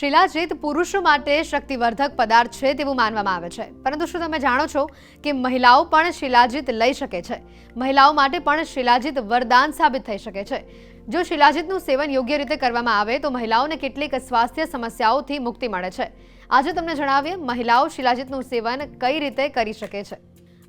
શિલાજીત પુરુષો માટે શક્તિવર્ધક પદાર્થ છે તેવું માનવામાં આવે છે, પરંતુ શું તમે જાણો છો કે મહિલાઓ પણ શિલાજીત લઈ શકે છે? મહિલાઓ માટે પણ શિલાજીત વરદાન સાબિત થઈ શકે છે. જો શિલાજીતનું સેવન યોગ્ય રીતે કરવામાં આવે તો મહિલાઓને કેટલીક સ્વાસ્થ્ય સમસ્યાઓથી મુક્તિ મળે છે. આજે તમને જણાવીએ મહિલાઓ શિલાજીતનું સેવન કઈ રીતે કરી શકે છે.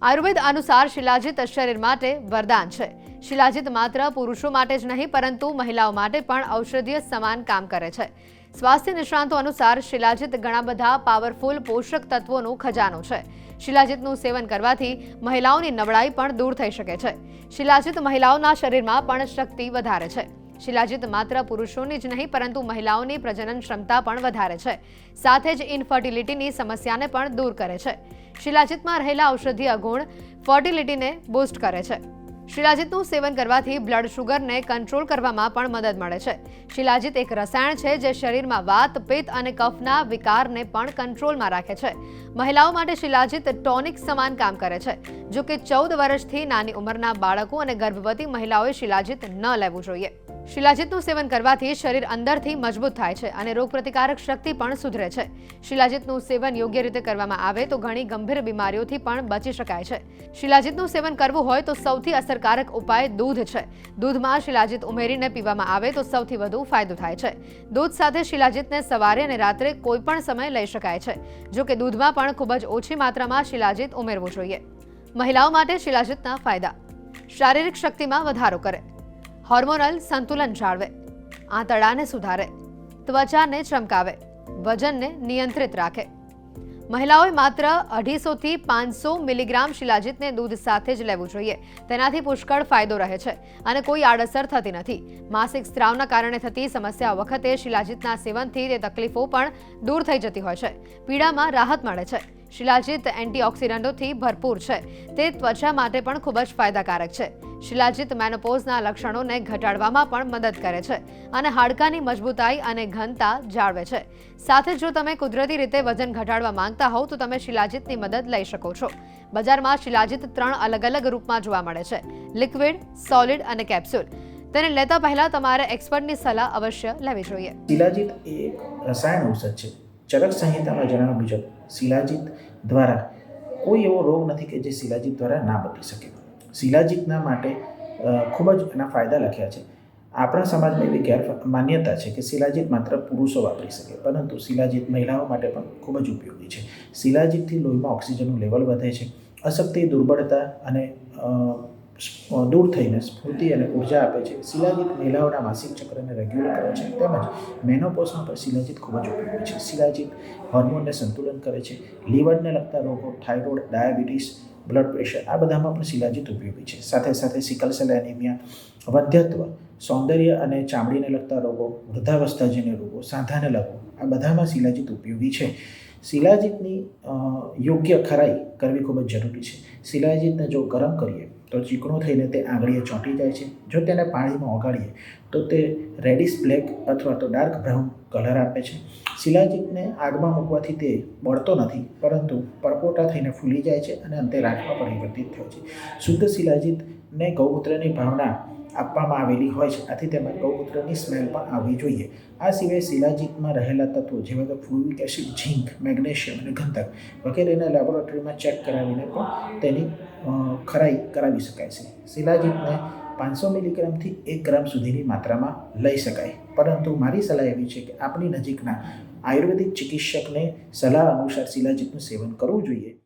આયુર્વેદ અનુસાર શિલાજીત શરીર માટે વરદાન છે. શિલાજીત માત્ર પુરુષો માટે જ નહીં પરંતુ મહિલાઓ માટે પણ ઔષધીય સમાન કામ કરે છે. સ્વાસ્થ્ય નિષ્ણાતો અનુસાર શિલાજીત ઘણા બધા પાવરફુલ પોષક તત્વોનો ખજાનો છે. શિલાજીતનું સેવન કરવાથી મહિલાઓની નબળાઈ પણ દૂર થઈ શકે છે. શિલાજીત મહિલાઓના શરીરમાં પણ શક્તિ વધારે છે. શિલાજીત માત્ર પુરુષોની જ નહીં પરંતુ મહિલાઓની પ્રજનન ક્ષમતા પણ વધારે છે. સાથે જ ઇનફર્ટિલિટીની સમસ્યાને પણ દૂર કરે છે. શિલાજીતમાં રહેલા ઔષધીય ગુણ ફર્ટિલિટીને બૂસ્ટ કરે છે. શિલાજીતનું સેવન કરવાથી બ્લડ શુગરને કંટ્રોલ કરવામાં પણ મદદ મળે છે. શિલાજીત એક રસાયણ છે જે શરીરમાં વાત, પિત્ત અને કફના વિકારને પણ કંટ્રોલમાં રાખે છે. મહિલાઓ માટે શિલાજીત ટોનિક સમાન કામ કરે છે. જો કે 14 વર્ષથી નાની ઉંમરના બાળકો અને ગર્ભવતી મહિલાઓએ શિલાજીત ન લેવું જોઈએ. શિલાજીતનું સેવન કરવાથી શરીર અંદરથી મજબૂત થાય છે અને રોગપ્રતિકારક શક્તિ પણ સુધરે છે. શિલાજીતનું સેવન યોગ્ય રીતે કરવામાં આવે તો ઘણી ગંભીર બીમારીઓથી પણ બચી શકાય છે. શિલાજીતનું સેવન કરવું હોય તો સૌથી અસરકારક ઉપાય દૂધ છે. દૂધમાં શિલાજીત ઉમેરીને પીવામાં આવે તો સૌથી વધુ ફાયદો થાય છે. દૂધ સાથે શિલાજીતને સવારે અને રાત્રે કોઈ પણ સમયે લઈ શકાય છે. જો કે દૂધમાં પણ ખૂબ જ ઓછી માત્રામાં શિલાજીત ઉમેરવું જોઈએ. મહિલાઓ માટે શિલાજીતના ફાયદા: શારીરિક શક્તિમાં વધારો કરે, હોર્મોનલ સંતુલન જાળવે, આંતરડાને સુધારે, ત્વચાને ચમકાવે, વજનને નિયંત્રિત રાખે. મહિલાઓએ માત્ર 250 થી 500 મિલીગ્રામ શિલાજીતને દૂધ સાથે જ લેવું જોઈએ. તેનાથી પુષ્કળ ફાયદો રહે છે અને કોઈ આડઅસર થતી નથી. માસિક સ્ત્રાવના કારણે થતી સમસ્યા વખતે શિલાજીતના સેવનથી તે તકલીફો પણ દૂર થઈ જતી હોય છે. પીડામાં રાહત મળે છે. શિલાજીત એન્ટીઓક્સિડન્ટોથી ભરપૂર છે. તે ત્વચા માટે પણ ખૂબ જ ફાયદાકારક છે. શિલાજીત મેનોપોઝના લક્ષણોને ઘટાડવામાં પણ મદદ કરે છે અને હાડકાની મજબૂતાઈ અને ઘનતા જાળવે છે. સાથે જો તમે કુદરતી રીતે વજન ઘટાડવા માંગતા હોવ તો તમે શિલાજીતની મદદ લઈ શકો છો. બજારમાં શિલાજીત 3 અલગ-અલગ રૂપમાં જોવા મળે છે: લિક્વિડ, સોલિડ અને કેપ્સ્યુલ. તેને લેતા પહેલા તમારે એક્સપર્ટની સલાહ અવશ્ય લેવી જોઈએ. શિલાજીત એ એક રસાયણ ઔષધ છે. ચરક સંહિતામાં જણાવ્યા મુજબ શિલાજીત દ્વારા કોઈ એવો રોગ નથી કે જે શિલાજીત દ્વારા ના બની શકે. શિલાજીતના માટે ખૂબ જ એના ફાયદા લખ્યા છે. આપણા સમાજમાં એવી માન્યતા છે કે શિલાજીત માત્ર પુરુષો વાપરી શકે, પરંતુ શિલાજીત મહિલાઓ માટે પણ ખૂબ જ ઉપયોગી છે. શિલાજીતથી લોહીમાં ઓક્સિજનનું લેવલ વધે છે. અશક્તિ, દુર્બળતા અને દૂર થઈને સ્ફૂર્તિ અને ઉર્જા આપે છે. શિલાજીત મહિલાઓના માસિક ચક્રને રેગ્યુલર કરે છે. તેમજ મેનોપોઝમાં પણ શિલાજીત ખૂબ જ ઉપયોગી છે. શિલાજીત હોર્મોનને સંતુલન કરે છે. લીવરને લગતા રોગો, થાઇરોઇડ, ડાયાબિટીસ, બ્લડ પ્રેશર, આ બધામાં પણ શિલાજીત ઉપયોગી છે. સાથે સાથે સિકલ સેલ એનિમિયા, વંધ્યત્વ, સૌંદર્ય અને ચામડીને લગતા રોગો, વૃદ્ધાવસ્થાજન્ય રોગો, સાંધાને લગવું, આ બધામાં શિલાજીત ઉપયોગી છે. શિલાજીતની યોગ્ય ખરાઈ કરવી ખૂબ જ જરૂરી છે. શિલાજીતને જો ગરમ કરીએ તો ચીકણું થઈને તે આંગળીએ ચોંટી જાય છે. જો તેને પાણીમાં ઓગાળીએ તો તે રેડિશ બ્લેક અથવા તો ડાર્ક બ્રાઉન કલર આપે છે. શિલાજીતને આગમાં મૂકવાથી તે બળતો નથી, પરંતુ પરપોટા થઈને ફૂલી જાય છે અને અંતે રાખમાં પરિવર્તિત થાય છે. શુદ્ધ શિલાજીતને ગૌમૂત્રની ભાવના આપવામાં આવેલી હોય છે. આથી તેમાં ગૌમૂત્રની સ્મેલ પણ આવવી જોઈએ. આ સિવાય શિલાજીતમાં રહેલા તત્વો જેવા કે ફ્લુવિક એસિડ, ઝીંક, મેગ્નેશિયમ અને ગંધક વગેરેને લેબોરેટરીમાં ચેક કરાવીને પણ તેની ખરાઈ કરાવી શકાય છે. શિલાજીતને 500 મિલીગ્રામથી 1 ગ્રામ સુધીની માત્રામાં લઈ શકાય, પરંતુ મારી સલાહ એવી છે કે આપણી નજીકના આયુર્વેદિક ચિકિત્સકને સલાહ અનુસાર શિલાજીતનું સેવન કરવું જોઈએ.